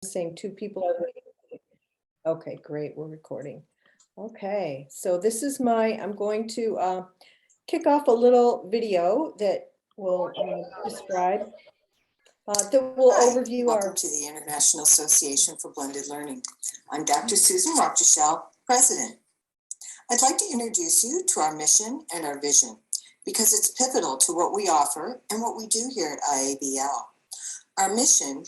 saying two people are waiting. Okay, great, we're recording. Okay, so this is I'm going to kick off a little video that will describe, that will overview Welcome to the International Association for Blended Learning. I'm Dr. Susan Rocheshell, President. I'd like to introduce you to our mission and our vision because it's pivotal to what we offer and what we do here at IABL. Our mission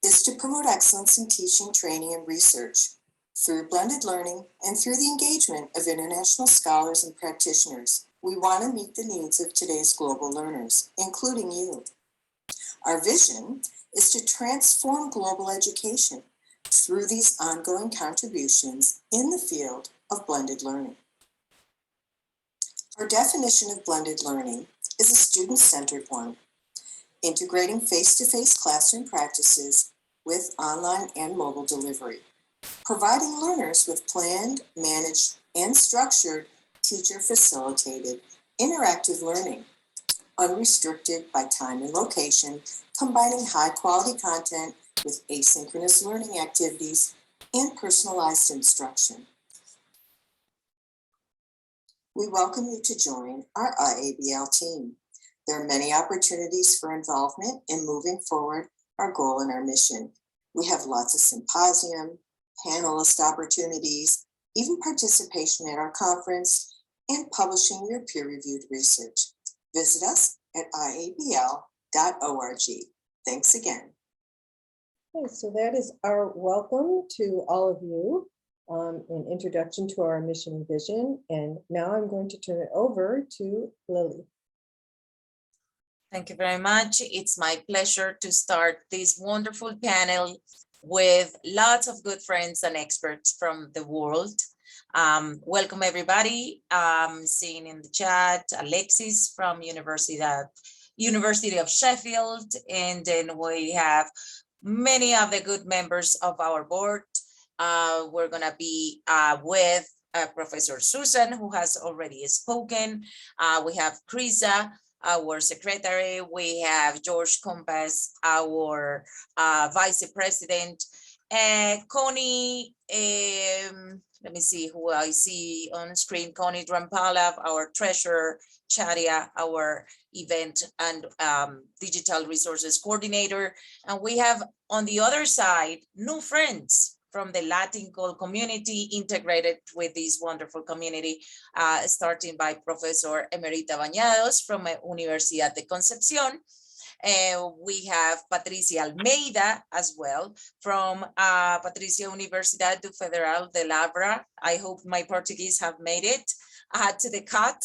is to promote excellence in teaching, training, and research through blended learning and through the engagement of international scholars and practitioners. We want to meet the needs of today's global learners, including you. Our vision is to transform global education through these ongoing contributions in the field of blended learning. Our definition of blended learning is a student-centered one, integrating face-to-face classroom practices with online and mobile delivery, providing learners with planned, managed, and structured teacher-facilitated interactive learning, unrestricted by time and location, combining high-quality content with asynchronous learning activities and personalized instruction. We welcome you to join our IABL team. There are many opportunities for involvement in moving forward our goal and our mission. We have lots of symposium, panelist opportunities, even participation at our conference, and publishing your peer-reviewed research. Visit us at iabl.org. Thanks again. Okay, so that is our welcome to all of you, an introduction to our mission and vision. And now I'm going to turn it over to Lily. Thank you very much. It's my pleasure to start this wonderful panel with lots of good friends and experts from the world. Welcome everybody. Seeing in the chat, Alexis from University of Sheffield, and then we have many of the good members of our board. We're gonna be with Professor Susan, who has already spoken. We have Krisa, our secretary. We have George Compass, our vice president, and Connie, let me see who I see on screen, Connie Drampala, our treasurer, Chadia, our event and digital resources coordinator. And we have on the other side, new friends from the Latin Call community integrated with this wonderful community, starting by Professor Emerita Bañados from Universidad de Concepción. We have Patricia Almeida as well from Patricia Universidad Federal de Lavra. I hope my Portuguese have made it to the cut.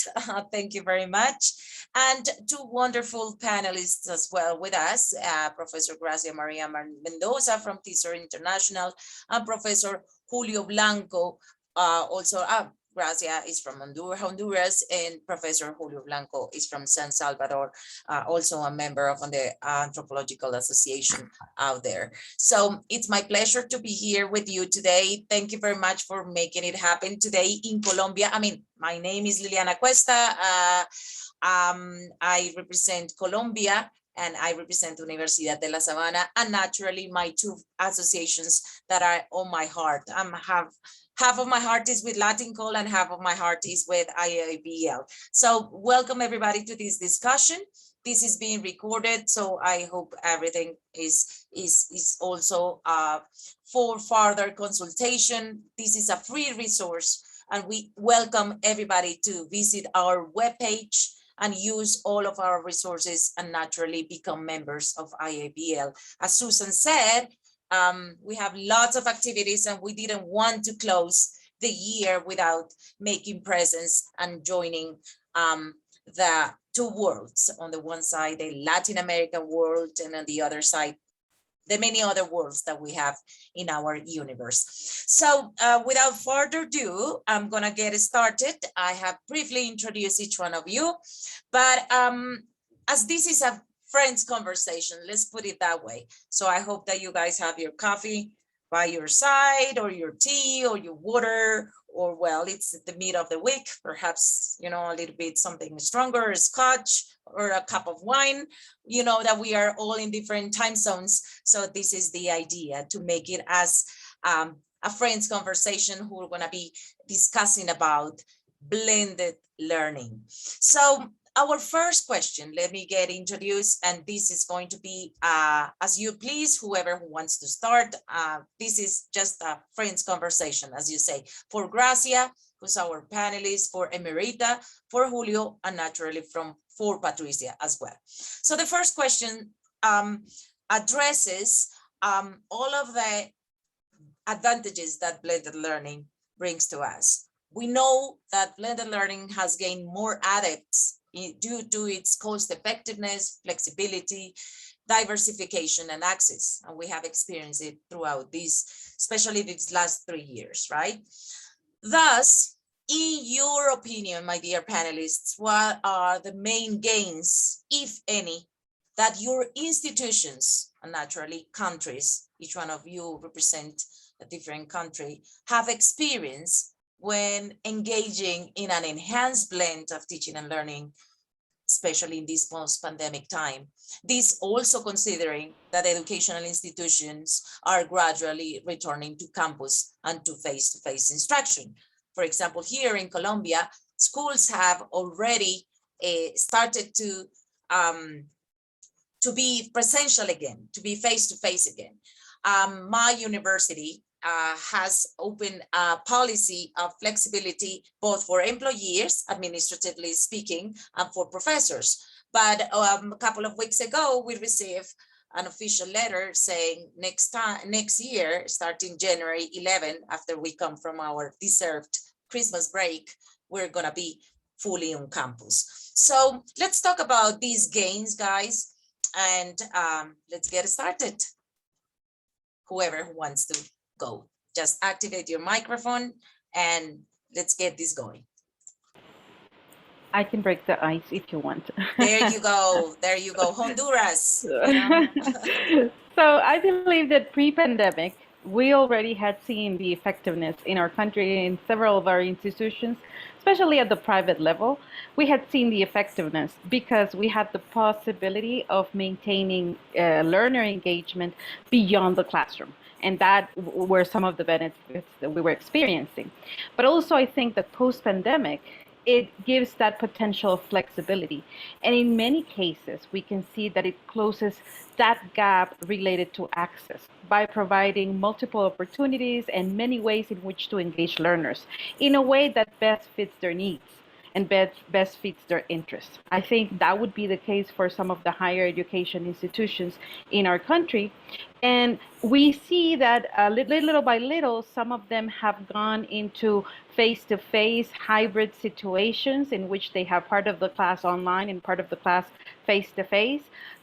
Thank you very much. And two wonderful panelists as well with us, Professor Gracia Maria Mendoza from TESOL International and Professor Julio Blanco, also Gracia is from Honduras, and Professor Julio Blanco is from San Salvador, also a member of the Anthropological Association out there. So it's my pleasure to be here with you today. Thank you very much for making it happen today in Colombia. I mean, my name is Liliana Cuesta. I represent Colombia, and I represent Universidad de la Sabana, and naturally my two associations that are on my heart. Half of my heart is with Latin Call and half of my heart is with IABL. So welcome everybody to this discussion. This is being recorded, so I hope everything is also for further consultation. This is a free resource, and we welcome everybody to visit our webpage and use all of our resources and naturally become members of IABL. As Susan said, we have lots of activities and we didn't want to close the year without making presence and joining the two worlds. On the one side, the Latin American world, and on the other side, the many other worlds that we have in our universe. So without further ado, I'm gonna get started. I have briefly introduced each one of you, but as this is a friends conversation, let's put it that way. So I hope that you guys have your coffee, by your side, or your tea or your water, or well, it's the mid of the week, perhaps, you know, a little bit something stronger, a scotch or a cup of wine, you know, that we are all in different time zones. So this is the idea, to make it as a friend's conversation who are going to be discussing about blended learning. So our first question, let me get introduced, and this is going to be as you please, whoever who wants to start. This is just a friend's conversation, as you say, for Gracia, who's our panelist, for Emerita, for Julio, and naturally for Patricia as well. So the first question addresses all of the advantages that blended learning brings to us. We know that blended learning has gained more adepts due to its cost effectiveness, flexibility, diversification, and access. And we have experienced it throughout these, especially these last 3 years, right? Thus, in your opinion, my dear panelists, what are the main gains, if any, that your institutions, and naturally countries, each one of you represent a different country, have experienced when engaging in an enhanced blend of teaching and learning, especially in this post-pandemic time? This also considering that educational institutions are gradually returning to campus and to face-to-face instruction. For example, here in Colombia, schools have already started to be presential again, to be face-to-face again. My university has opened a policy of flexibility, both for employees, administratively speaking, and for professors. But a couple of weeks ago, we received an official letter saying next year, starting January 11, after we come from our deserved Christmas break, we're gonna be fully on campus. So let's talk about these gains, guys, and let's get started. Whoever wants to go, just activate your microphone and let's get this going. I can break the ice if you want. There you go. There you go. Honduras. You know? So I believe that pre-pandemic, we already had seen the effectiveness in our country in several of our institutions, especially at the private level. We had seen the effectiveness because we had the possibility of maintaining learner engagement beyond the classroom. And that were some of the benefits that we were experiencing. But also I think that post-pandemic, it gives that potential flexibility. And in many cases, we can see that it closes that gap related to access by providing multiple opportunities and many ways in which to engage learners in a way that best fits their needs and best fits their interests. I think that would be the case for some of the higher education institutions in our country. And we see that little by little, some of them have gone into face-to-face hybrid situations in which they have part of the class online and part of the class face-to-face.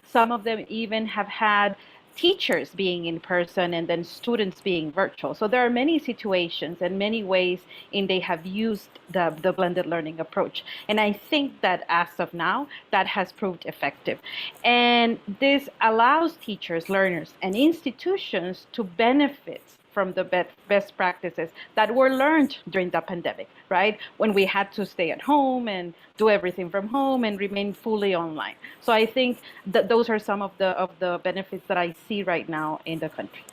Some of them even have had teachers being in person and then students being virtual. So there are many situations and many ways in they have used the blended learning approach. And I think that as of now, that has proved effective. And this allows teachers, learners, and institutions to benefit from the best practices that were learned during the pandemic, right? When we had to stay at home and do everything from home and remain fully online. So I think that those are some of the benefits that I see right now in the country.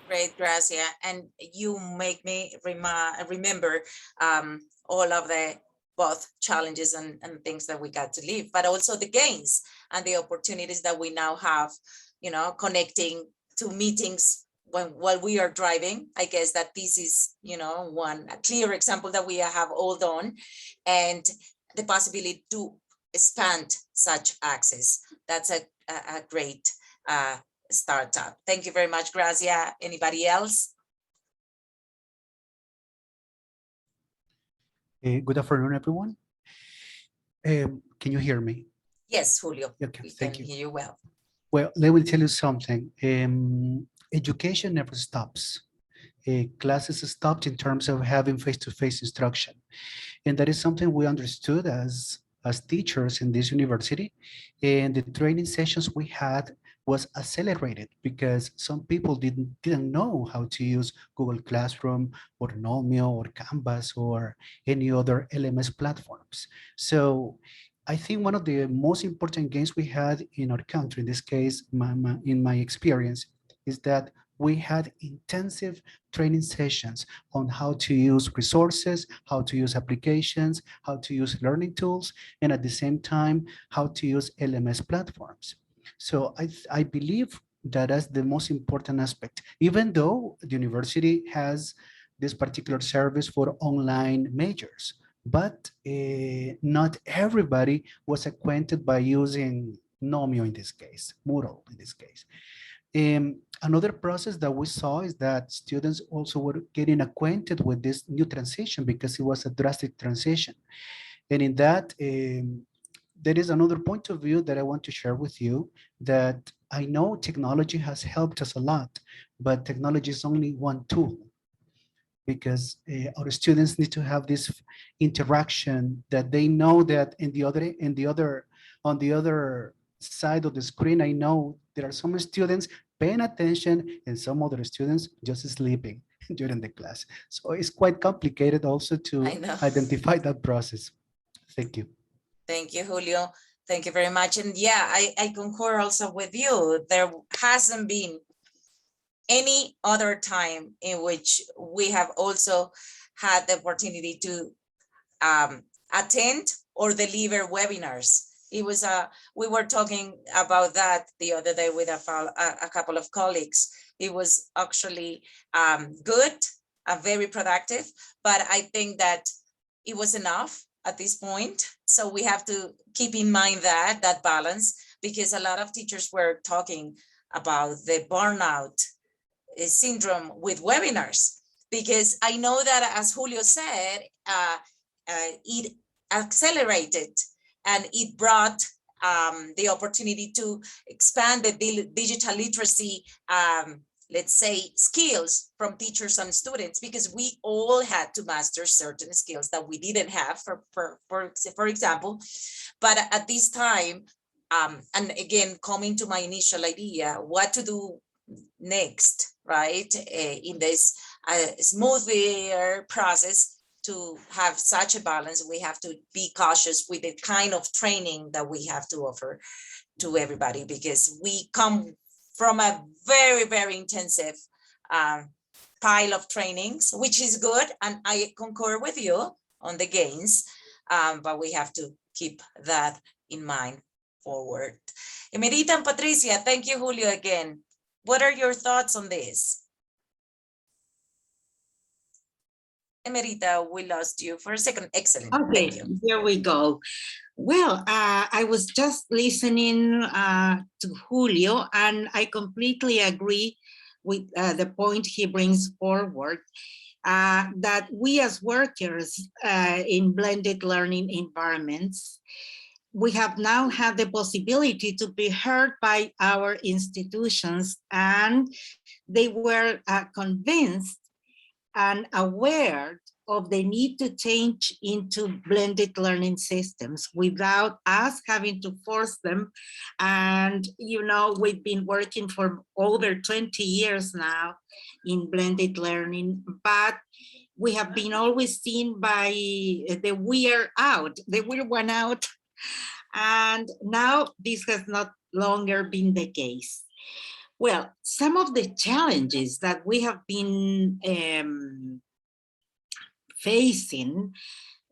Great, Gracia. And you make me remember all of the both challenges and things that we got to live, but also the gains and the opportunities that we now have, you know, connecting to meetings while we are driving. I guess that this is, you know, a clear example that we have all done, and the possibility to expand such access. That's a great startup. Thank you very much, Gracia. Anybody else? Good afternoon, everyone. Can you hear me? Yes, Julio. Okay, We thank can you. hear you well. Well, let me tell you something. Education never stops. Classes stopped in terms of having face-to-face instruction. And that is something we understood as teachers in this university. And the training sessions we had was accelerated because some people didn't know how to use Google Classroom or Nomio or Canvas or any other LMS platforms. So I think one of the most important gains we had in our country, in this case, in my experience, is that we had intensive training sessions on how to use resources, how to use applications, how to use learning tools, and at the same time, how to use LMS platforms. So I believe that is the most important aspect, even though the university has this particular service for online majors, but not everybody was acquainted by using Nomio in this case, Moodle in this case. Another process that we saw is that students also were getting acquainted with this new transition because it was a drastic transition. And in that, there is another point of view that I want to share with you, that I know technology has helped us a lot, but technology is only one tool, because our students need to have this interaction, that they know that on the other side of the screen, I know there are some students paying attention and some other students just sleeping during the class. So it's quite complicated also to I know. identify that process. Thank you. Thank you, Julio. Thank you very much. And yeah, I concur also with you. There hasn't been any other time in which we have also had the opportunity to attend or deliver webinars. It was we were talking about that the other day with a couple of colleagues. It was actually good, very productive, but I think that it was enough at this point. So we have to keep in mind that balance, because a lot of teachers were talking about the burnout syndrome with webinars, because I know that, as Julio said, it accelerated and it brought the opportunity to expand the digital literacy, let's say, skills from teachers and students, because we all had to master certain skills that we didn't have, for example. But at this time, and again, coming to my initial idea, what to do next, right, in this smoother process, to have such a balance, we have to be cautious with the kind of training that we have to offer to everybody, because we come from a very, very intensive pile of trainings, which is good. And I concur with you on the gains, but we have to keep that in mind forward. Emerita and Patricia, thank you, Julio, again. What are your thoughts on this? Emerita, we lost you for a second. Excellent. Okay, Thank you. here we go. Well, I was just listening to Julio, and I completely agree with the point he brings forward, that we as workers in blended learning environments, we have now had the possibility to be heard by our institutions, and they were convinced and aware of the need to change into blended learning systems without us having to force them. And, you know, we've been working for over 20 years now in blended learning, but we have been always seen by the weird one out. And now this has not longer been the case. Well, some of the challenges that we have been facing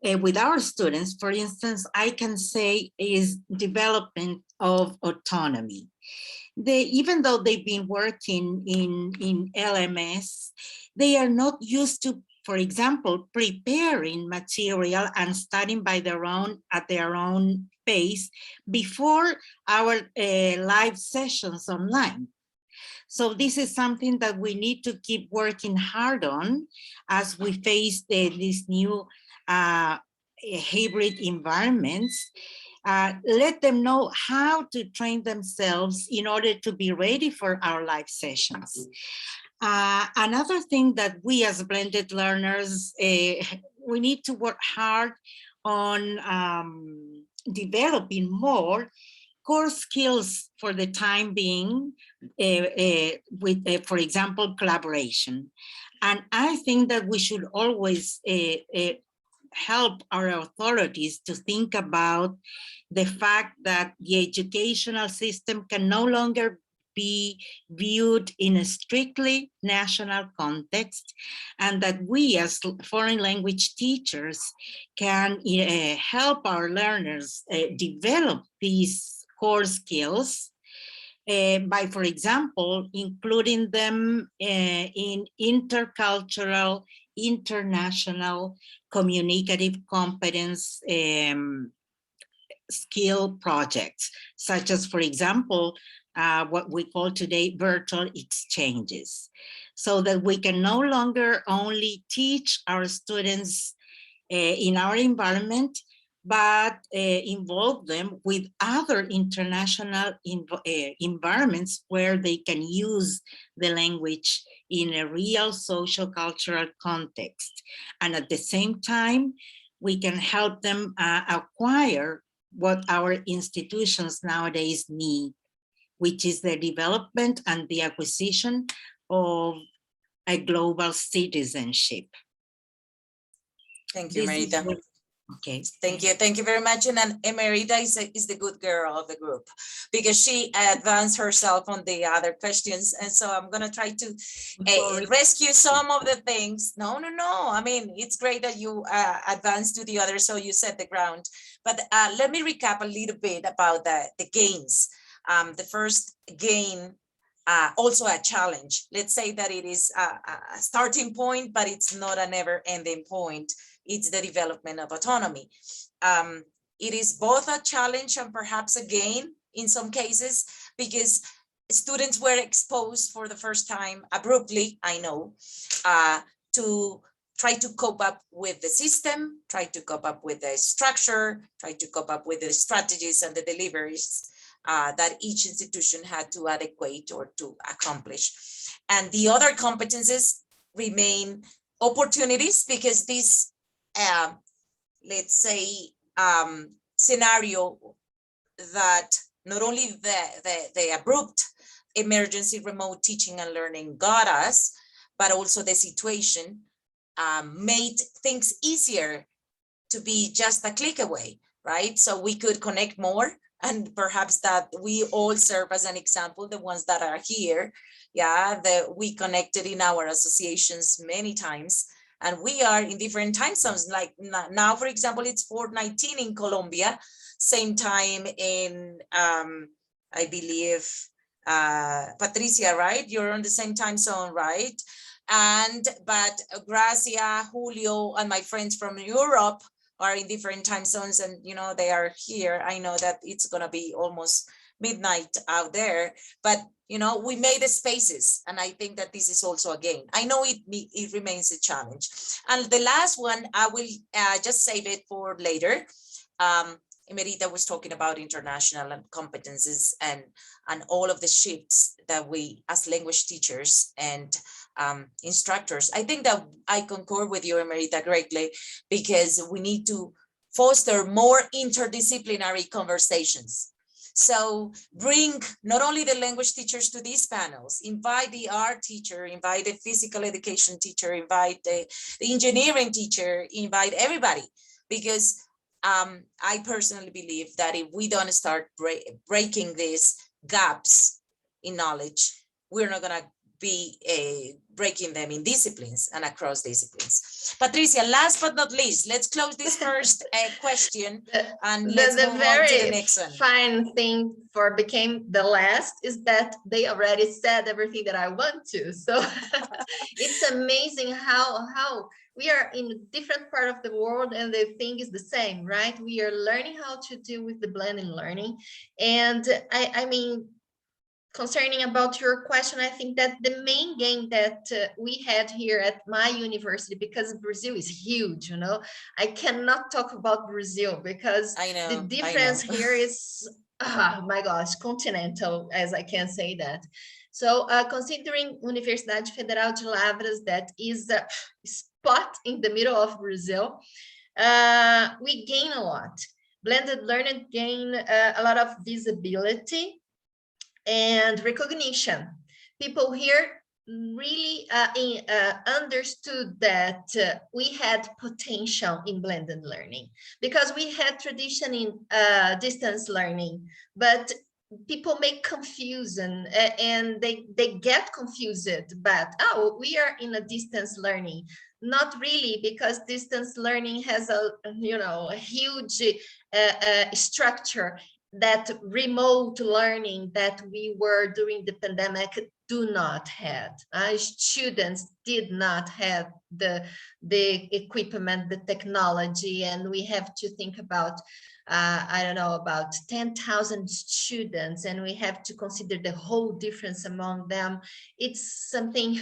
with our students, for instance, I can say is development of autonomy. Even though they've been working in LMS, they are not used to, for example, preparing material and studying by at their own pace before our live sessions online. So this is something that we need to keep working hard on as we face these new hybrid environments. Let them know how to train themselves in order to be ready for our live sessions. Another thing that we as blended learners, we need to work hard on developing more core skills for the time being with, for example, collaboration. And I think that we should always help our authorities to think about the fact that the educational system can no longer be viewed in a strictly national context, and that we as foreign language teachers can help our learners develop these core skills by, for example, including them in intercultural, international, communicative competence skill projects, such as, for example, what we call today virtual exchanges, so that we can no longer only teach our students in our environment, but involve them with other international environments where they can use the language in a real social cultural context. And at the same time, we can help them acquire what our institutions nowadays need, which is the development and the acquisition of a global citizenship. Thank you, Emerita. Okay. Thank you. Thank you very much. And then Emerita is the good girl of the group because she advanced herself on the other questions. And so I'm going to try to rescue some of the things. No. I mean, it's great that you advanced to the others, so you set the ground. But let me recap a little bit about the gains. The first gain, also a challenge. Let's say that it is a starting point, but it's not a never-ending point. It's the development of autonomy. It is both a challenge and perhaps a gain in some cases, because students were exposed for the first time abruptly, I know, to try to cope up with the system, try to cope up with the structure, try to cope up with the strategies and the deliveries that each institution had to adequate or to accomplish. And the other competences remain opportunities, because this let's say scenario that not only the abrupt emergency remote teaching and learning got us, but also the situation made things easier to be just a click away, right? So we could connect more, and perhaps that we all serve as an example, the ones that are here, yeah, that we connected in our associations many times. And we are in different time zones. Like now, for example, it's 4:19 in Colombia, same time in, I believe, Patricia, right? You're on the same time zone, right? But Gracia, Julio, and my friends from Europe are in different time zones, and you know, they are here. I know that it's gonna be almost midnight out there, but you know, we made the spaces, and I think that this is also a gain. I know it remains a challenge. And the last one, I will just save it for later. Emerita was talking about international and competences and all of the shifts that we as language teachers and instructors. I think that I concur with you, Emerita, greatly, because we need to foster more interdisciplinary conversations. So bring not only the language teachers to these panels, invite the art teacher, invite the physical education teacher, invite the engineering teacher, invite everybody, because I personally believe that if we don't start breaking these gaps in knowledge, we're not gonna be breaking them in disciplines and across disciplines. Patricia, last but not least, let's close this first question and let's move on to the next one. The fine thing for became the last is that they already said everything that I want to. So it's amazing how we are in a different part of the world and the thing is the same, right? We are learning how to deal with the blended learning. And I mean, concerning about your question, I think that the main gain that we had here at my university, because Brazil is huge, you know, I cannot talk about Brazil because the difference here is, oh my gosh, continental, as I can say that. So considering Universidade Federal de Lavras, that is a spot in the middle of Brazil, we gain a lot. blended learning gained a lot of visibility and recognition. People here really understood that we had potential in blended learning, because we had tradition in distance learning, but people make confusion and they get confused, but oh, we are in a distance learning. Not really, because distance learning has a huge structure that remote learning that we were during the pandemic do not have. Students did not have the equipment, the technology, and we have to think about I don't know, about 10,000 students, and we have to consider the whole difference among them. It's something,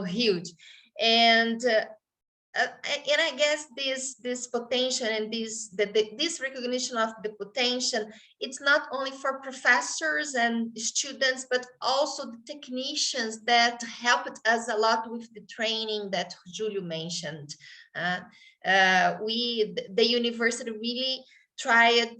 huge. And I guess this potential and this recognition of the potential, it's not only for professors and students, but also the technicians that helped us a lot with the training that Julio mentioned. The university really tried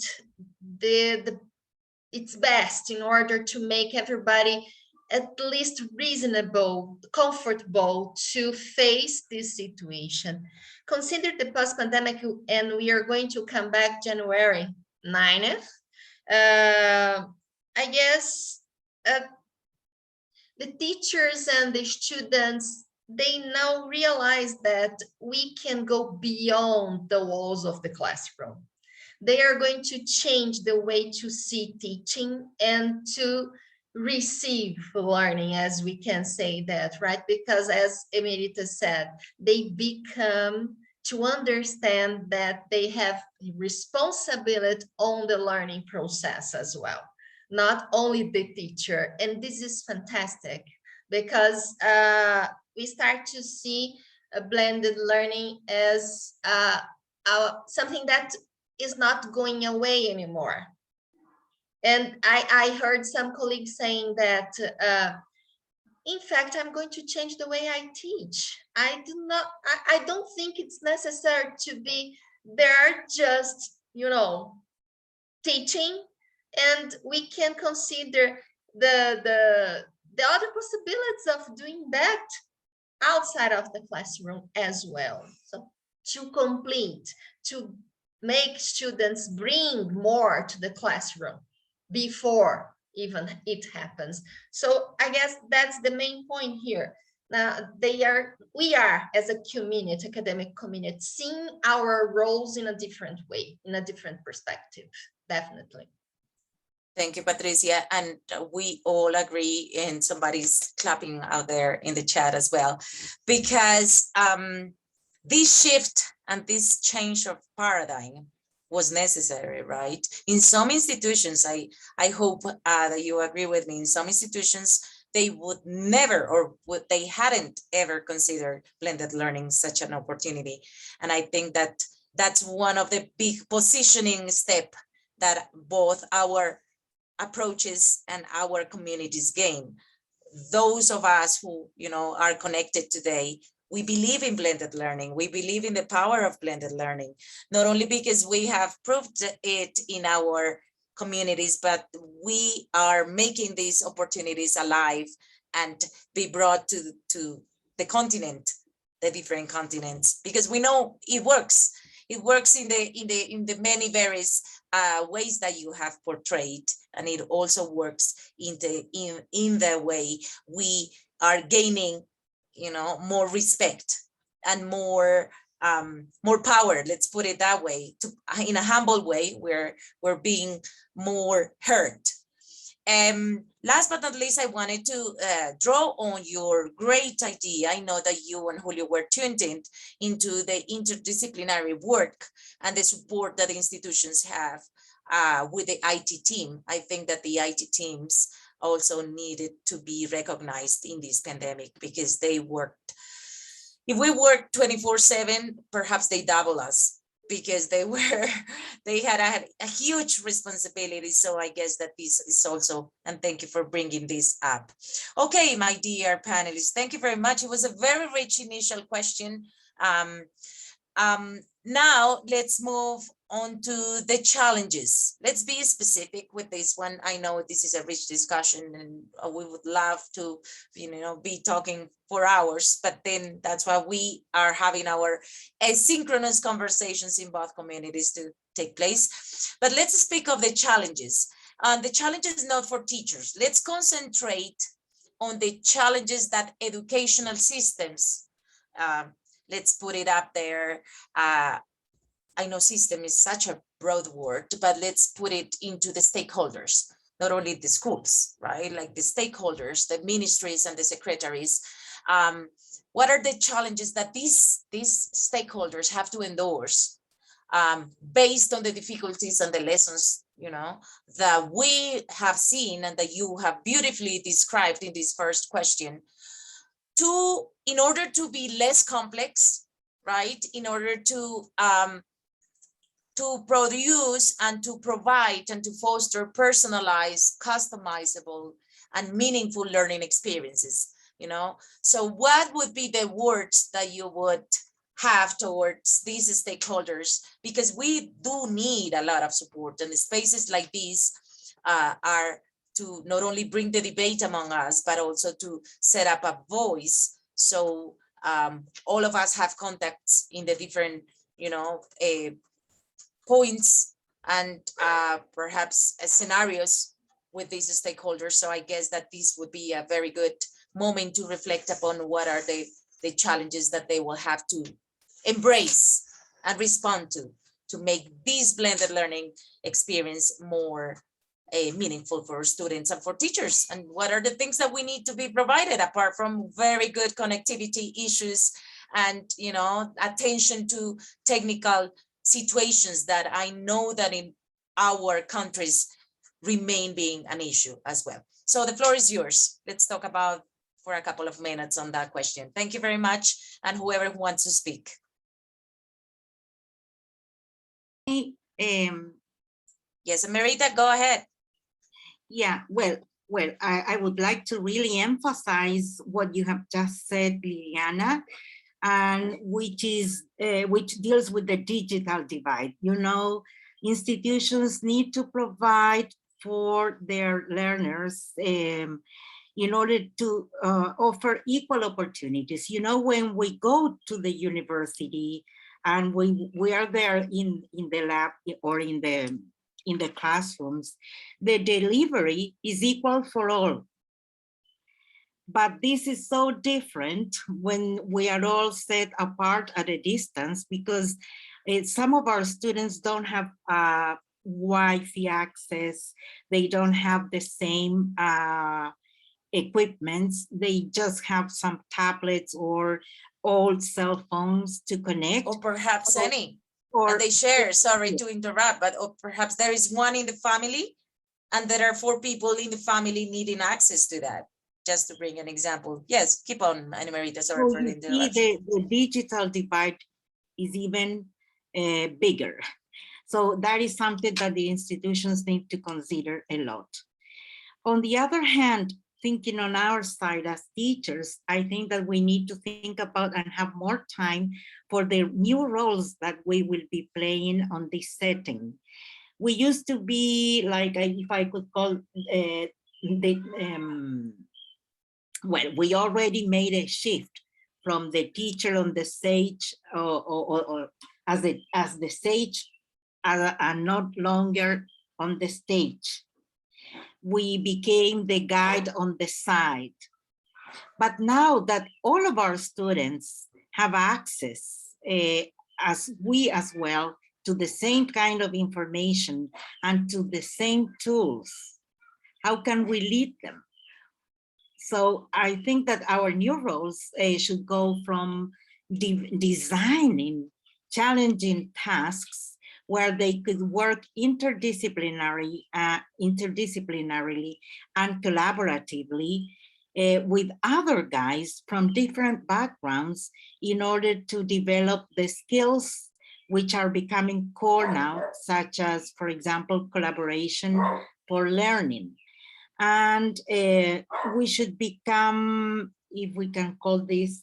its best in order to make everybody at least reasonable, comfortable to face this situation. Consider the post-pandemic, and we are going to come back January 9th. I guess the teachers and the students, they now realize that we can go beyond the walls of the classroom. They are going to change the way to see teaching and to receive learning, as we can say that, right? Because as Emerita said, they become to understand that they have responsibility on the learning process as well, not only the teacher. And this is fantastic, because we start to see a blended learning as something that is not going away anymore. And I heard some colleagues saying that, in fact, I'm going to change the way I teach. I don't think it's necessary to be there just, teaching, and we can consider the other possibilities of doing that outside of the classroom as well. So to complete, to make students bring more to the classroom before even it happens. So I guess that's the main point here. Now we are as a community, academic community, seeing our roles in a different way, in a different perspective, definitely. Thank you, Patricia. And we all agree, and somebody's clapping out there in the chat as well, because this shift and this change of paradigm was necessary, right? In some institutions, I hope that you agree with me, in some institutions, they would never, or they hadn't ever considered blended learning such an opportunity. And I think that that's one of the big positioning step that both our approaches and our communities gain. Those of us who are connected today, we believe in blended learning. We believe in the power of blended learning, not only because we have proved it in our communities, but we are making these opportunities alive and be brought to the continent, the different continents, because we know it works. It works in the many various ways that you have portrayed, and it also works in the way we are gaining, more respect and more power. Let's put it that way. In a humble way, we're being more heard. Last but not least, I wanted to draw on your great idea. I know that you and Julio were tuned into the interdisciplinary work and the support that the institutions have with the IT team. I think that the IT teams also needed to be recognized in this pandemic, because they worked. If we worked 24/7, perhaps they double us, because they had a huge responsibility. So I guess that this is also, and thank you for bringing this up. Okay, my dear panelists, thank you very much. It was a very rich initial question. Now let's move on to the challenges. Let's be specific with this one. I know this is a rich discussion and we would love to, be talking for hours, but then that's why we are having our asynchronous conversations in both communities to take place. But let's speak of the challenges. The challenges not for teachers. Let's concentrate on the challenges that educational systems, let's put it up there. I know system is such a broad word, but let's put it into the stakeholders, not only the schools, right? Like the stakeholders, the ministries and the secretaries. What are the challenges that these stakeholders have to endorse based on the difficulties and the lessons, that we have seen and that you have beautifully described in this first question, in order to be less complex, right? In order to produce and to provide and to foster personalized, customizable, and meaningful learning experiences, So what would be the words that you would have towards these stakeholders? Because we do need a lot of support, and spaces like these are to not only bring the debate among us, but also to set up a voice. So all of us have contacts in the different, points and perhaps scenarios with these stakeholders. So I guess that this would be a very good moment to reflect upon what are the challenges that they will have to embrace and respond to make this blended learning experience more meaningful for students and for teachers. And what are the things that we need to be provided apart from very good connectivity issues and, attention to technical situations that I know that in our countries remain being an issue as well. So the floor is yours. Let's talk about for a couple of minutes on that question. Thank you very much. And whoever wants to speak. Yes, Merita, go ahead. Yeah, well, I would like to really emphasize what you have just said, Liliana, and which deals with the digital divide. Institutions need to provide for their learners in order to offer equal opportunities. When we go to the university and we are there in the lab or in the classrooms, the delivery is equal for all. But this is so different when we are all set apart at a distance, because some of our students don't have Wi-Fi access. They don't have the same equipments. They just have some tablets or old cell phones to connect. Or perhaps and they share, sorry to interrupt, but perhaps there is one in the family and there are 4 people in the family needing access to that. Just to bring an example. Yes, keep on, Ana Marita, sorry for the interruption. The digital divide is even bigger. So that is something that the institutions need to consider a lot. On the other hand, thinking on our side as teachers, I think that we need to think about and have more time for the new roles that we will be playing on this setting. We used to be like, if I could call we already made a shift from the teacher on the stage or as the stage and not longer on the stage. We became the guide on the side. But now that all of our students have access, as we as well, to the same kind of information and to the same tools, how can we lead them? So I think that our new roles should go from designing challenging tasks where they could work interdisciplinarily and collaboratively with other guys from different backgrounds in order to develop the skills which are becoming core now, such as, for example, collaboration for learning. And we should become, if we can call this,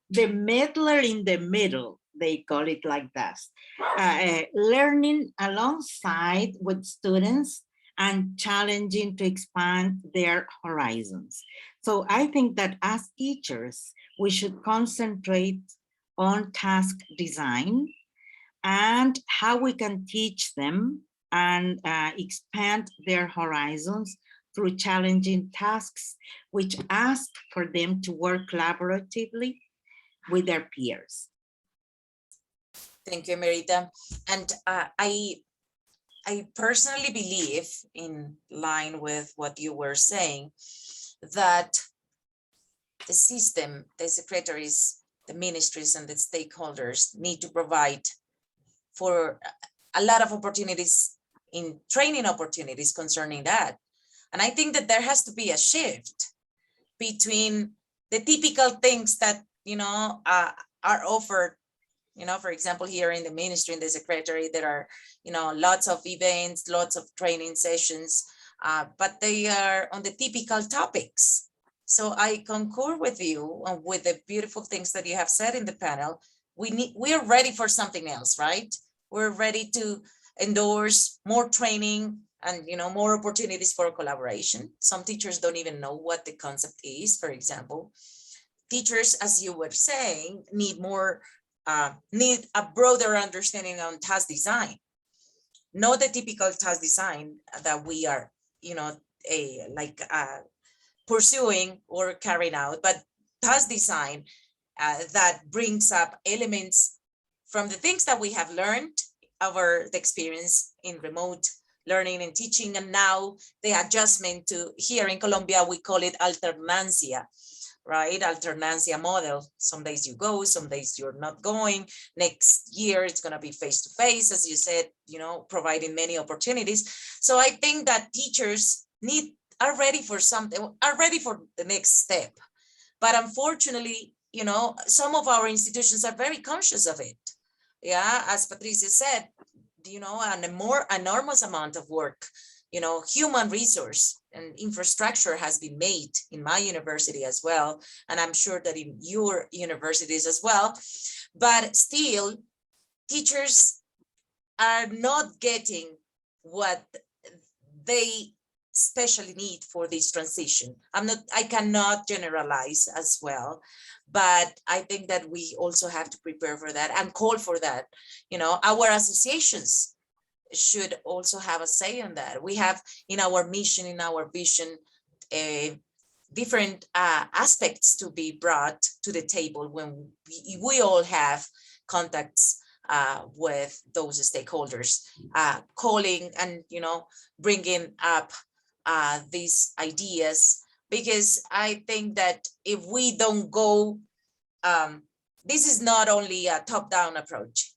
the meddler in the middle, they call it like that. Learning alongside with students and challenging to expand their horizons. So I think that as teachers, we should concentrate on task design and how we can teach them and expand their horizons through challenging tasks, which ask for them to work collaboratively with their peers. Thank you, Merita. And I personally believe, in line with what you were saying, that the system, the secretaries, the ministries, and the stakeholders need to provide for a lot of opportunities in training opportunities concerning that. And I think that there has to be a shift between the typical things that, are offered. For example, here in the ministry, in the secretary, there are, lots of events, lots of training sessions, but they are on the typical topics. So I concur with you with the beautiful things that you have said in the panel. We are ready for something else, right? We're ready to endorse more training and, more opportunities for collaboration. Some teachers don't even know what the concept is, for example. Teachers, as you were saying, need a broader understanding on task design. Not the typical task design that we are, pursuing or carrying out, but task design that brings up elements from the things that we have learned over the experience in remote learning and teaching, and now the adjustment to, here in Colombia, we call it alternancia, right? Alternancia model. Some days you go, some days you're not going. Next year, it's going to be face-to-face, as you said, providing many opportunities. So I think that teachers are ready for something, are ready for the next step. But unfortunately, some of our institutions are very conscious of it. Yeah, as Patricia said, and a more enormous amount of work, human resource and infrastructure has been made in my university as well. And I'm sure that in your universities as well. But still, teachers are not getting what they especially need for this transition. I cannot generalize as well, but I think that we also have to prepare for that and call for that. Our associations should also have a say on that. We have in our mission, in our vision, different aspects to be brought to the table when we all have contacts with those stakeholders, calling and bringing up these ideas, because I think that if we don't go, this is not only a top-down approach.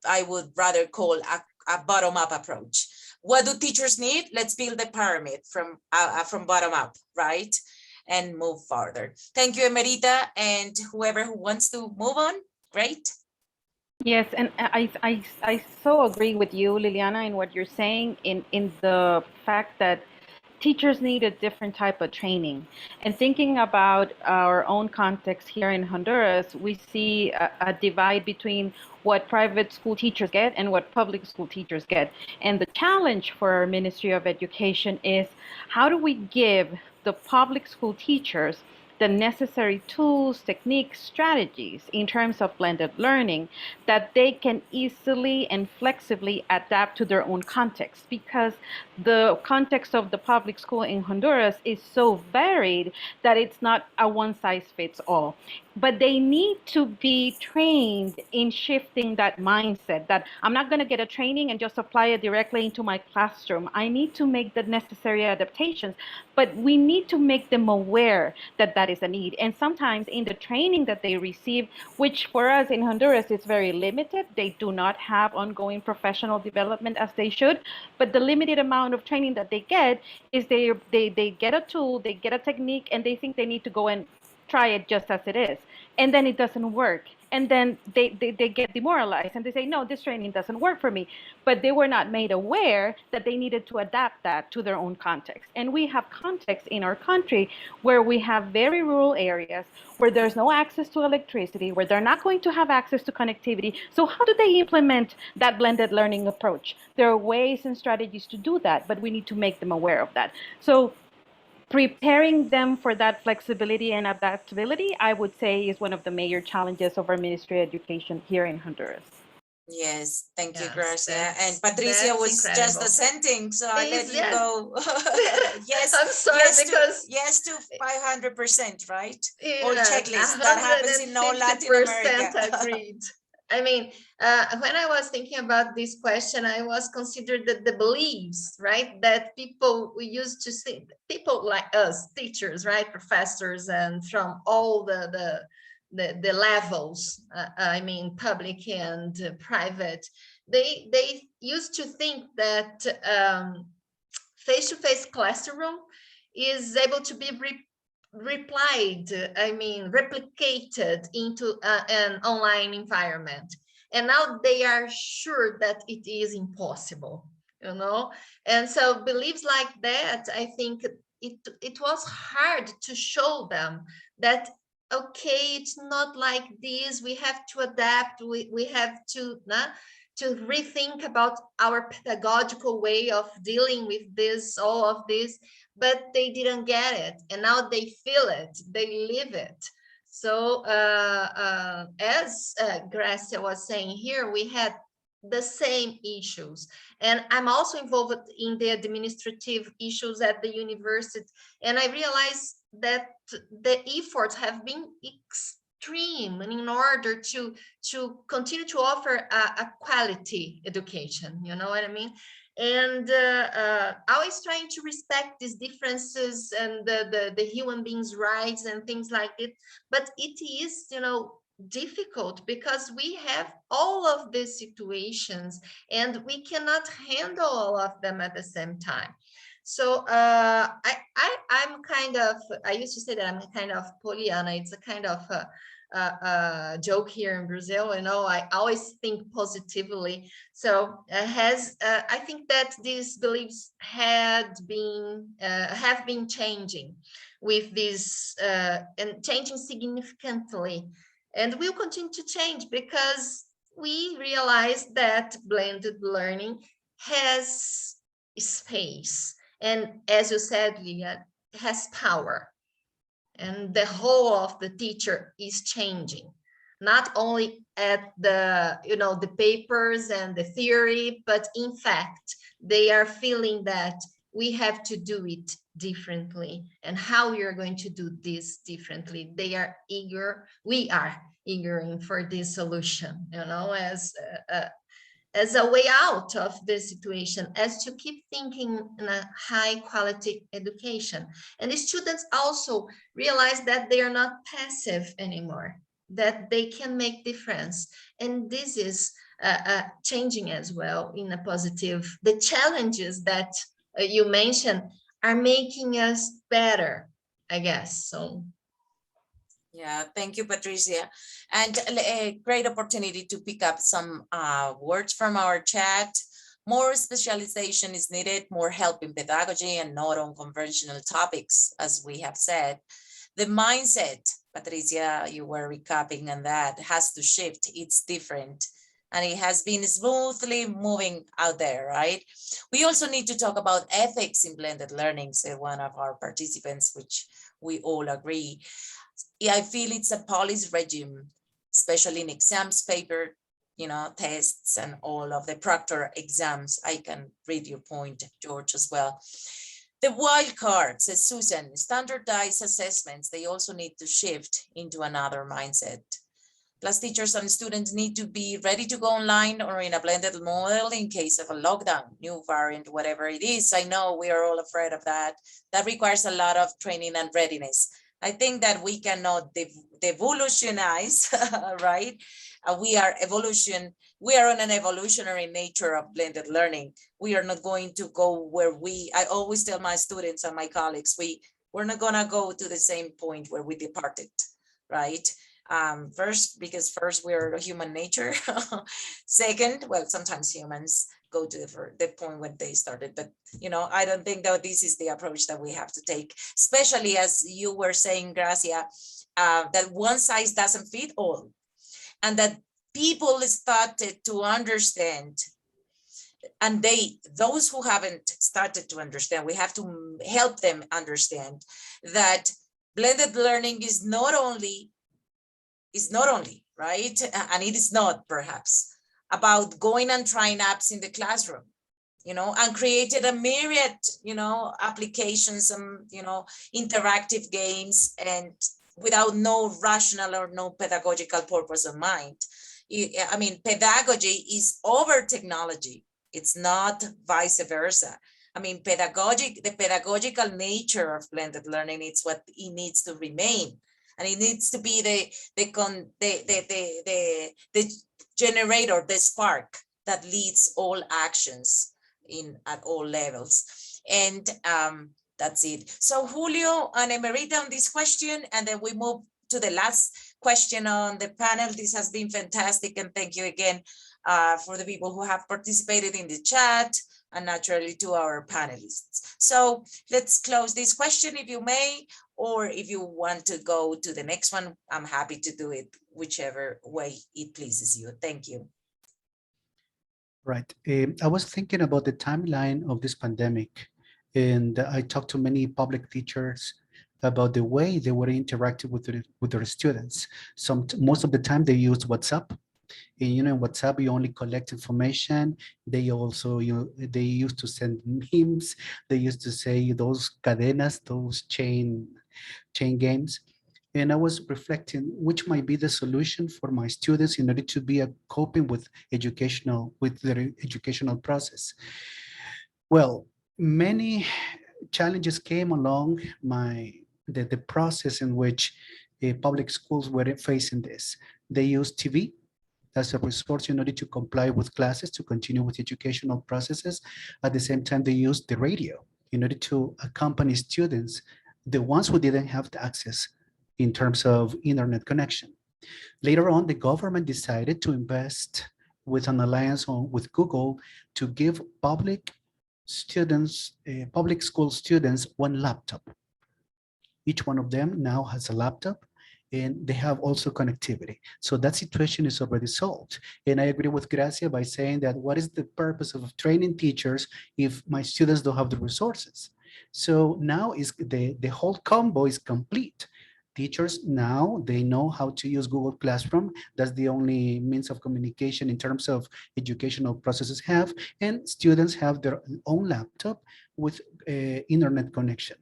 I would rather call a bottom-up approach. What do teachers need? Let's build the pyramid from bottom up, right? And move further. Thank you, Emerita, and whoever who wants to move on, great. Yes, and I so agree with you, Liliana, in what you're saying in the fact that teachers need a different type of training. And thinking about our own context here in Honduras, we see a divide between what private school teachers get and what public school teachers get. And the challenge for our Ministry of Education is, how do we give the public school teachers the necessary tools, techniques, strategies in terms of blended learning that they can easily and flexibly adapt to their own context, because the context of the public school in Honduras is so varied that it's not a one size fits all. But they need to be trained in shifting that mindset that I'm not going to get a training and just apply it directly into my classroom. I need to make the necessary adaptations, but we need to make them aware that that is a need. And sometimes in the training that they receive, which for us in Honduras is very limited, they do not have ongoing professional development as they should, but the limited amount of training that they get is they get a tool, they get a technique, and they think they need to go and try it just as it is. And then it doesn't work. And then they get demoralized and they say, no, this training doesn't work for me. But they were not made aware that they needed to adapt that to their own context. And we have contexts in our country where we have very rural areas, where there's no access to electricity, where they're not going to have access to connectivity. So how do they implement that blended learning approach? There are ways and strategies to do that, but we need to make them aware of that. So preparing them for that flexibility and adaptability, I would say, is one of the major challenges of our Ministry of Education here in Honduras. Yes, thank you, Yes, Gracia. And that's- Patricia that's was just incredible. assenting, so I let Is- you yes. go. Yes, I'm sorry yes because yes to 500%, right? Or yeah, checklist that happens in all Latin 150% America. agreed. I mean, when I was thinking about this question, I was considered the beliefs, right? That people we used to see, people like us, teachers, right? Professors, and from all the levels, I mean, public and private, they used to think that face-to-face classroom is able to be replicated into an online environment. And now they are sure that it is impossible, you know? And so beliefs like that, I think it was hard to show them that, okay, it's not like this, we have to adapt, we have to rethink about our pedagogical way of dealing with this, all of this, but they didn't get it. And now they feel it, they live it. So as Gracia was saying here, we had the same issues. And I'm also involved in the administrative issues at the university. And I realized that the efforts have been extreme in order to continue to offer a quality education, you know what I mean? And always trying to respect these differences and the human beings' rights and things like it. But it is, you know, difficult because we have all of these situations and we cannot handle all of them at the same time. So I'm kind of, I used to say that I'm kind of Pollyanna. It's a kind of joke here in Brazil, you know, I always think positively. So I think that these beliefs have been changing with this and changing significantly, and will continue to change because we realize that blended learning has space, and as you said, Leah, has power. And the whole of the teacher is changing, not only at the, you know, the papers and the theory, but in fact, they are feeling that we have to do it differently, and how we are going to do this differently. They are eager, we are eager for this solution, you know, as a way out of this situation, as to keep thinking in a high quality education. And the students also realize that they are not passive anymore, that they can make difference. And this is changing as well in a positive. The challenges that you mentioned are making us better, I guess. So Yeah, thank you, Patricia. And a great opportunity to pick up some words from our chat. More specialization is needed, more help in pedagogy and not on conventional topics, as we have said. The mindset, Patricia, you were recapping on that, has to shift. It's different. And it has been smoothly moving out there, right? We also need to talk about ethics in blended learning, said one of our participants, which we all agree. Yeah, I feel it's a policy regime, especially in exams paper, you know, tests and all of the proctor exams. I can read your point, George, as well. The wild card, says Susan, standardized assessments, they also need to shift into another mindset. Plus teachers and students need to be ready to go online or in a blended model in case of a lockdown, new variant, whatever it is. I know we are all afraid of that. That requires a lot of training and readiness. I think that we cannot devolutionize, right? We are on an evolutionary nature of blended learning. We are not going to go where I always tell my students and my colleagues, we're not gonna go to the same point where we departed, right? First, because first we're human nature. Second, well, sometimes humans go to the point when they started, but I don't think that this is the approach that we have to take, especially as you were saying, Gracia, that one size doesn't fit all, and that people started to understand, and those who haven't started to understand, we have to help them understand that blended learning is not only, right, and it is not perhaps about going and trying apps in the classroom, and created a myriad, applications and, interactive games, and without no rational or no pedagogical purpose in mind. I mean, pedagogy is over technology. It's not vice versa. I mean, the pedagogical nature of blended learning, it's what it needs to remain. And it needs to be the generator, the spark that leads all actions at all levels. And that's it. So Julio and Emerita on this question, and then we move to the last question on the panel. This has been fantastic, and thank you again for the people who have participated in the chat, and naturally to our panelists. So let's close this question if you may, or if you want to go to the next one, I'm happy to do it whichever way it pleases you. Thank you. Right. I was thinking about the timeline of this pandemic, and I talked to many public teachers about the way they were interacting with their students. Most of the time they used WhatsApp. And in WhatsApp, you only collect information. They also, they used to send memes. They used to say those cadenas, those chain games. And I was reflecting which might be the solution for my students in order to be coping with their educational process. Well, many challenges came along the process in which public schools were facing this. They used TV as a resource in order to comply with classes, to continue with educational processes. At the same time, they used the radio in order to accompany students, the ones who didn't have the access in terms of internet connection. Later on, the government decided to invest with an alliance with Google to give public school students one laptop. Each one of them now has a laptop, and they have also connectivity. So that situation is already solved. And I agree with Gracia by saying that what is the purpose of training teachers if my students don't have the resources? So now is the whole combo is complete. Teachers now, they know how to use Google Classroom. That's the only means of communication in terms of educational processes have, and students have their own laptop with internet connection.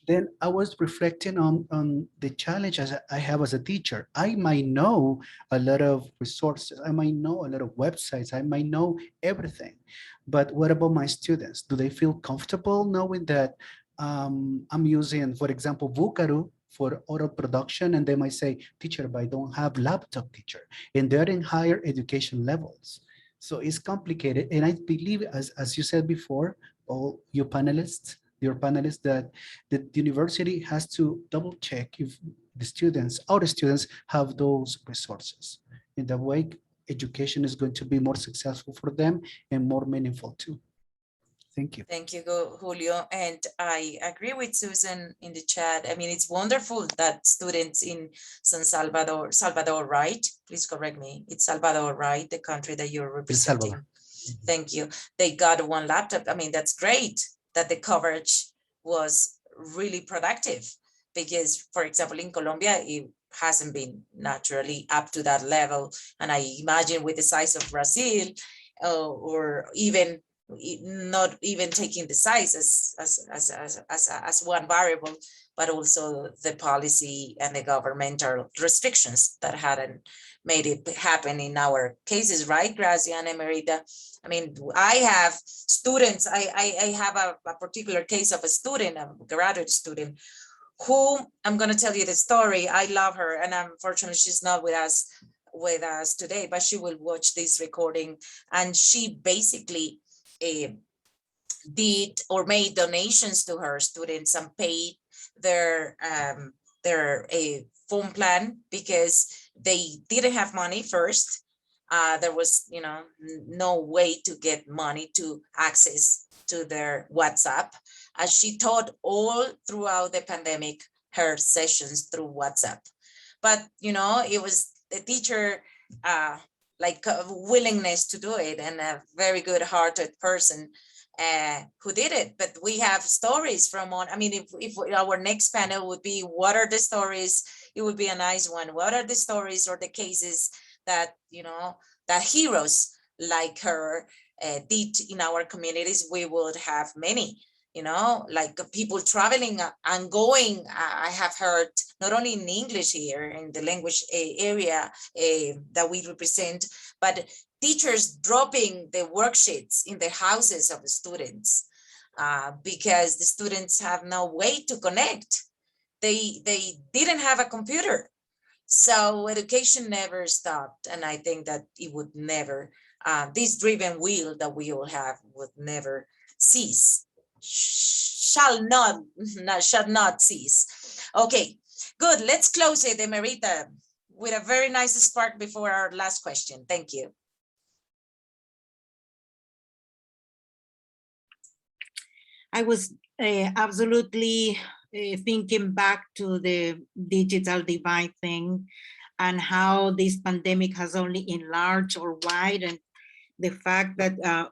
Then I was reflecting on the challenge as I have as a teacher. I might know a lot of resources. I might know a lot of websites. I might know everything. But what about my students? Do they feel comfortable knowing that I'm using, for example, Vukaru for oral production, and they might say, teacher, but I don't have laptop, teacher. And they're in higher education levels. So it's complicated. And I believe, as you said before, all your panelists, that the university has to double check if our students have those resources. In that way, education is going to be more successful for them and more meaningful too. Thank you. Thank you, Julio. And I agree with Susan in the chat. I mean, it's wonderful that students in Salvador, right? Please correct me. It's Salvador, right? The country that you're representing. Thank you. They got one laptop. I mean, that's great that the coverage was really productive, because, for example, in Colombia, it hasn't been naturally up to that level. And I imagine with the size of Brazil, or even not even taking the size as one variable, but also the policy and the governmental restrictions that hadn't made it happen in our cases, right, Gracia and Emerita? I mean, I have students, I have a particular case of a student, a graduate student, who, I'm going to tell you the story. I love her, and unfortunately she's not with us today, but she will watch this recording. And she basically did or made donations to her students and paid their a phone plan because they didn't have money first. There was, you know, no way to get money to access to their WhatsApp. And she taught all throughout the pandemic her sessions through WhatsApp. But, you know, it was the teacher like willingness to do it and a very good hearted person who did it. But we have stories from on, I mean, if our next panel would be, what are the stories? It would be a nice one. What are the stories or the cases that, you know, that heroes like her did in our communities? We would have many, you know, like people traveling and going. I have heard not only in English here in the language area that we represent, but teachers dropping the worksheets in the houses of the students because the students have no way to connect. They didn't have a computer. So education never stopped. And I think that it would never, this driven wheel that we all have would never cease. Shall not cease. Okay, good. Let's close it, Emerita, with a very nice spark before our last question. Thank you. I was absolutely thinking back to the digital divide thing and how this pandemic has only enlarged or widened the fact that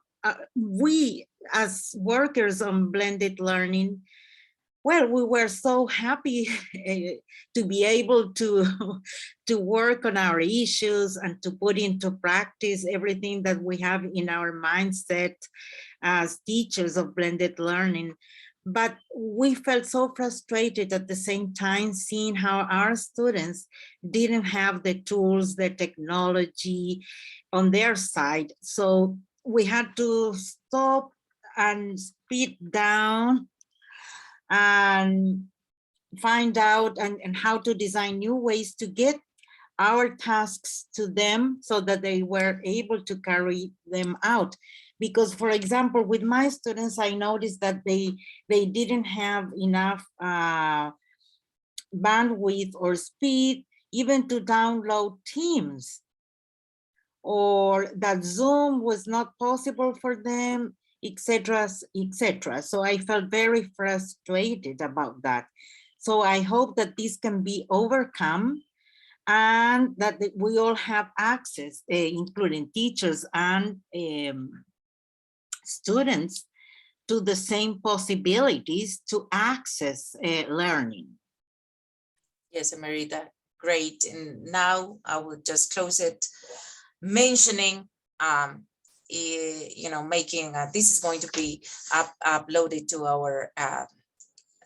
we as workers on blended learning, well, we were so happy to be able to work on our issues and to put into practice everything that we have in our mindset as teachers of blended learning. But we felt so frustrated at the same time seeing how our students didn't have the tools, the technology on their side. So we had to stop and speed down and find out and how to design new ways to get our tasks to them so that they were able to carry them out. Because, for example, with my students, I noticed that they didn't have enough bandwidth or speed even to download Teams, or that Zoom was not possible for them, etc., etc. So I felt very frustrated about that. So I hope that this can be overcome and that we all have access, including teachers and students, to the same possibilities to access learning. Yes, Emerita, great. And now I will just close it mentioning, you know, making, this is going to be uploaded to our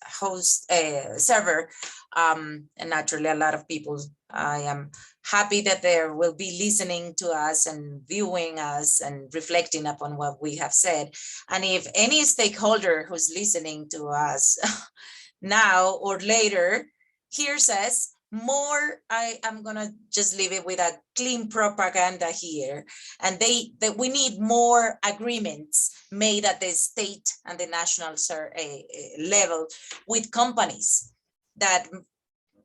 host server. And naturally a lot of people, I am happy that they will be listening to us and viewing us and reflecting upon what we have said. And if any stakeholder who's listening to us now or later hears us more, I am gonna just leave it with a clean propaganda here. And that we need more agreements made at the state and the national level with companies that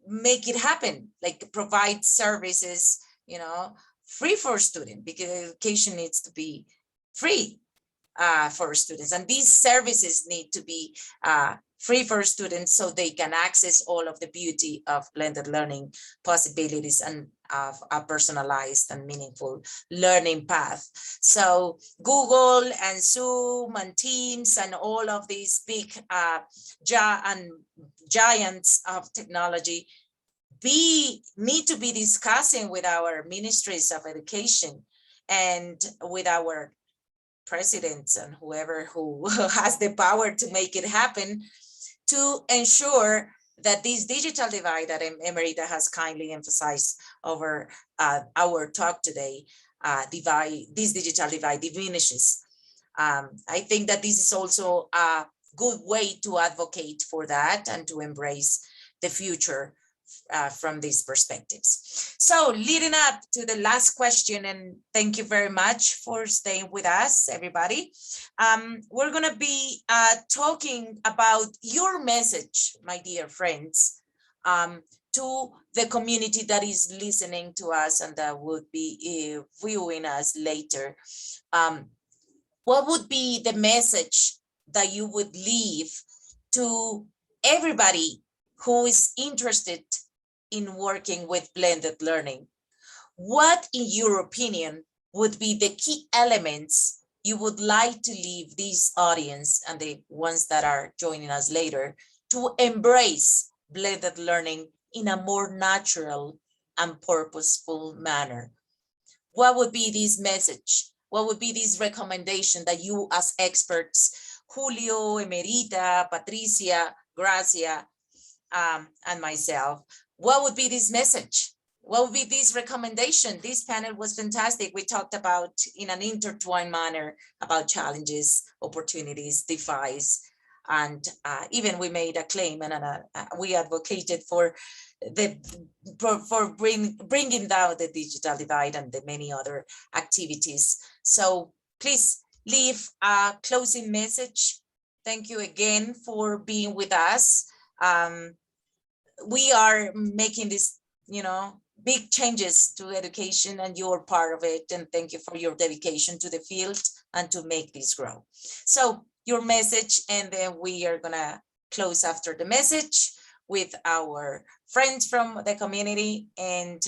make it happen, like provide services, you know, free for students, because education needs to be free for students. And these services need to be free for students so they can access all of the beauty of blended learning possibilities and of a personalized and meaningful learning path. So Google and Zoom and Teams and all of these big giants of technology need to be discussing with our ministries of education and with our presidents and whoever who has the power to make it happen, to ensure that this digital divide that Emerita has kindly emphasized over our talk today, this digital divide diminishes. I think that this is also a good way to advocate for that and to embrace the future from these perspectives. So leading up to the last question, and thank you very much for staying with us, everybody. We're gonna be talking about your message, my dear friends, to the community that is listening to us and that would be viewing us later. What would be the message that you would leave to everybody who is interested in working with blended learning? What, in your opinion, would be the key elements you would like to leave this audience and the ones that are joining us later to embrace blended learning in a more natural and purposeful manner? What would be this message? What would be this recommendation that you as experts, Julio, Emerita, Patricia, Gracia, and myself, what would be this message? What would be this recommendation? This panel was fantastic. We talked about, in an intertwined manner, about challenges, opportunities, defies, and even we made a claim and we advocated for bringing down the digital divide and the many other activities. So please leave a closing message. Thank you again for being with us. We are making this, big changes to education, and you're part of it. And thank you for your dedication to the field and to make this grow. So your message, and then we are gonna close after the message with our friends from the community. And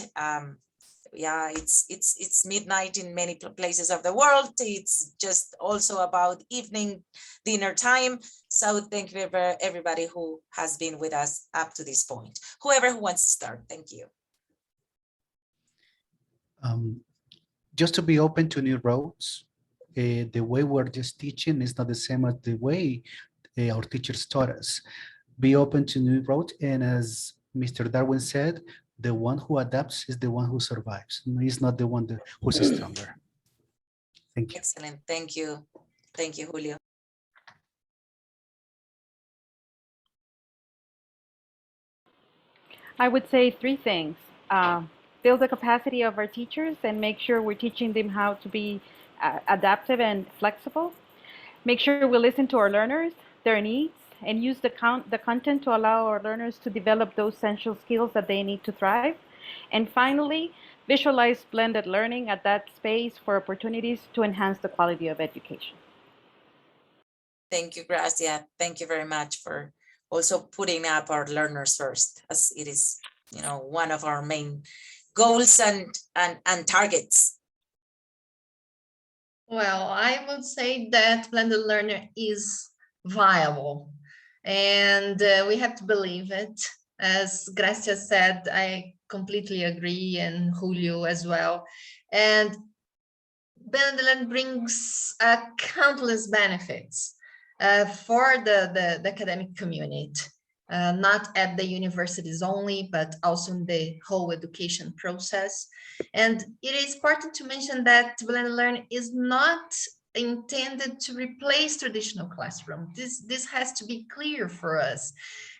yeah, it's midnight in many places of the world. It's just also about evening dinner time. So thank you for everybody who has been with us up to this point. Whoever who wants to start, thank you. Just to be open to new roads. The way we're just teaching is not the same as the way our teachers taught us. Be open to new roads, and as Mr. Darwin said, the one who adapts is the one who survives. He's not the one who's stronger. Thank you. Excellent. Thank you. Thank you, Julio. I would say three things. Build the capacity of our teachers and make sure we're teaching them how to be adaptive and flexible. Make sure we listen to our learners, their needs, and use the content to allow our learners to develop those essential skills that they need to thrive. And finally, visualize blended learning at that space for opportunities to enhance the quality of education. Thank you, Gracia. Thank you very much for also putting up our learners first, as it is, one of our main goals and targets. Well, I would say that blended learning is viable, and we have to believe it. As Gracia said, I completely agree, and Julio as well. And blended learning brings countless benefits for the academic community, not at the universities only, but also in the whole education process. And it is important to mention that blended learning is not intended to replace traditional classroom. This has to be clear for us,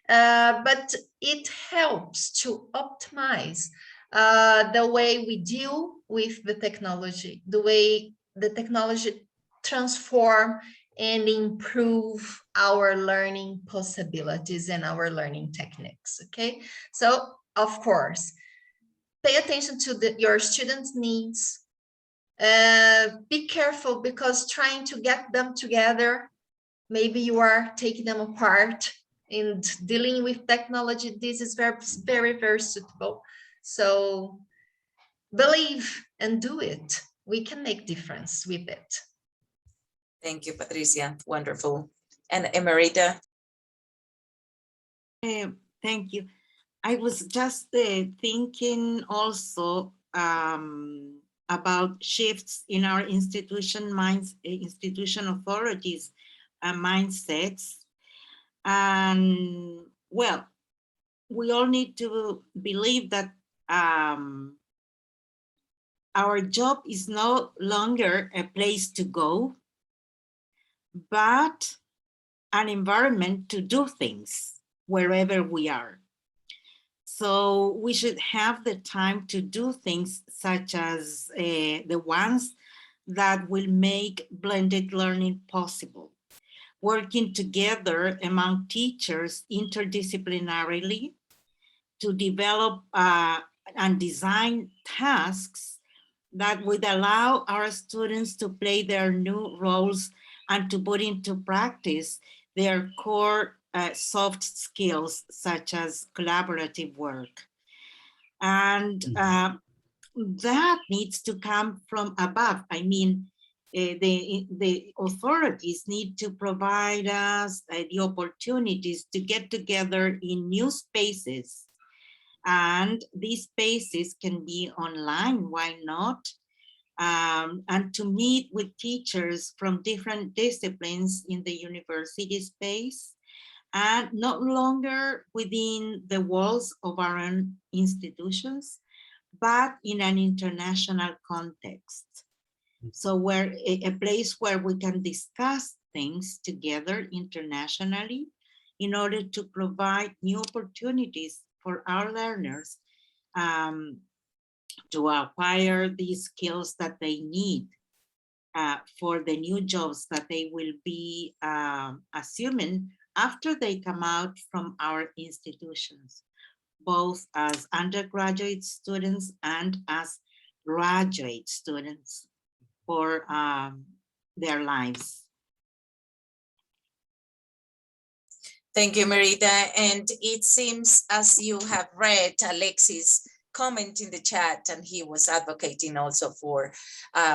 but it helps to optimize the way we deal with the technology, the way the technology transform and improve our learning possibilities and our learning techniques, okay? So, of course, pay attention to your students' needs. Be careful, because trying to get them together, maybe you are taking them apart. And dealing with technology, this is very, very, very suitable. So believe and do it. We can make difference with it. Thank you, Patricia. Wonderful. And Emerita. Thank you. I was just thinking also about shifts in our institution authorities mindsets. And well, we all need to believe that our job is no longer a place to go, but an environment to do things wherever we are. So we should have the time to do things such as the ones that will make blended learning possible. Working together among teachers interdisciplinarily to develop and design tasks that would allow our students to play their new roles and to put into practice their core soft skills, such as collaborative work. And that needs to come from above. I mean, the authorities need to provide us the opportunities to get together in new spaces. And these spaces can be online, why not? And to meet with teachers from different disciplines in the university space, and no longer within the walls of our own institutions, but in an international context. So we're a place where we can discuss things together internationally in order to provide new opportunities for our learners to acquire these skills that they need for the new jobs that they will be assuming after they come out from our institutions, both as undergraduate students and as graduate students for their lives. Thank you, Merita. And it seems as you have read Alexis' comment in the chat, and he was advocating also for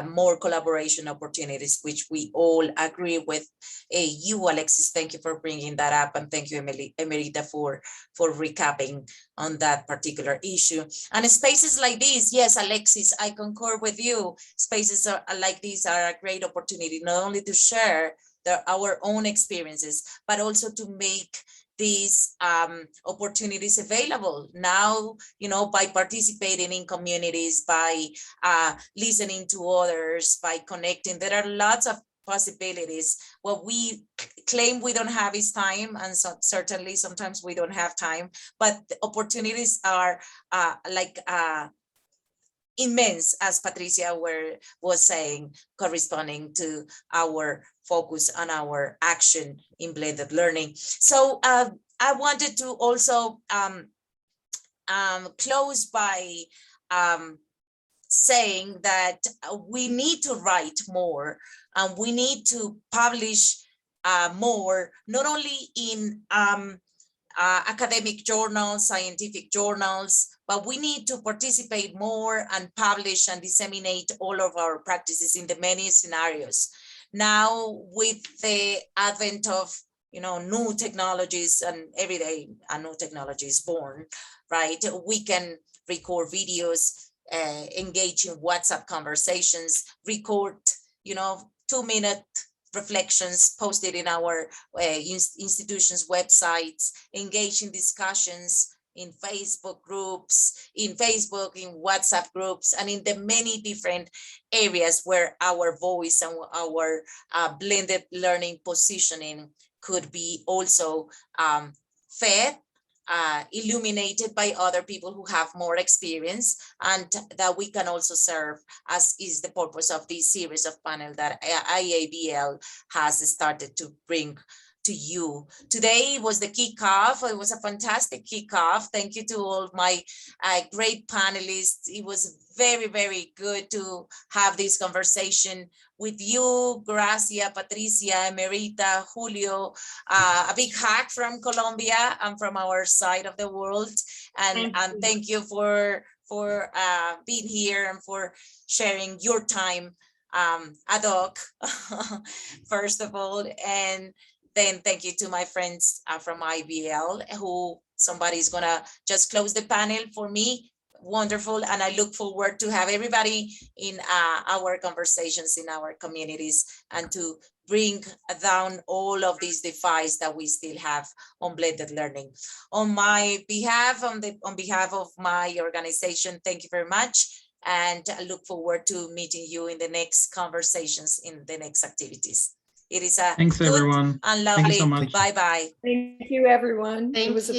more collaboration opportunities, which we all agree with. You, Alexis, thank you for bringing that up, and thank you, Merita, for recapping on that particular issue. And spaces like this, yes, Alexis, I concur with you. Spaces like these are a great opportunity, not only to share our own experiences, but also to make these opportunities available now, you know, by participating in communities, by listening to others, by connecting. There are lots of possibilities. What we claim we don't have is time, and so certainly sometimes we don't have time, but the opportunities are immense, as Patricia was saying, corresponding to our focus on our action in blended learning. So I wanted to also close by saying that we need to write more, and we need to publish more, not only in academic journals, scientific journals, but we need to participate more and publish and disseminate all of our practices in the many scenarios. Now, with the advent of, you know, new technologies, and every day a new technology is born, right? We can record videos, engage in WhatsApp conversations, record, you know, 2-minute reflections posted in our institution's websites, engage in discussions in Facebook groups, in WhatsApp groups, and in the many different areas where our voice and our blended learning positioning could be also fed, illuminated by other people who have more experience, and that we can also serve, as is the purpose of this series of panel that IABL has started to bring to you. Today was the kickoff. It was a fantastic kickoff. Thank you to all my great panelists. It was very, very good to have this conversation with you, Gracia, Patricia, Emerita, Julio. A big hug from Colombia and from our side of the world. And thank you for being here and for sharing your time ad hoc, first of all. And then thank you to my friends from IBL, who somebody's gonna just close the panel for me. Wonderful. And I look forward to have everybody in our conversations in our communities, and to bring down all of these defies that we still have on blended learning. On my behalf, on behalf of my organization, thank you very much. And I look forward to meeting you in the next conversations, in the next activities. It is a Thanks, good everyone. and Thank you lovely so much. bye-bye. Thank you, everyone. It was a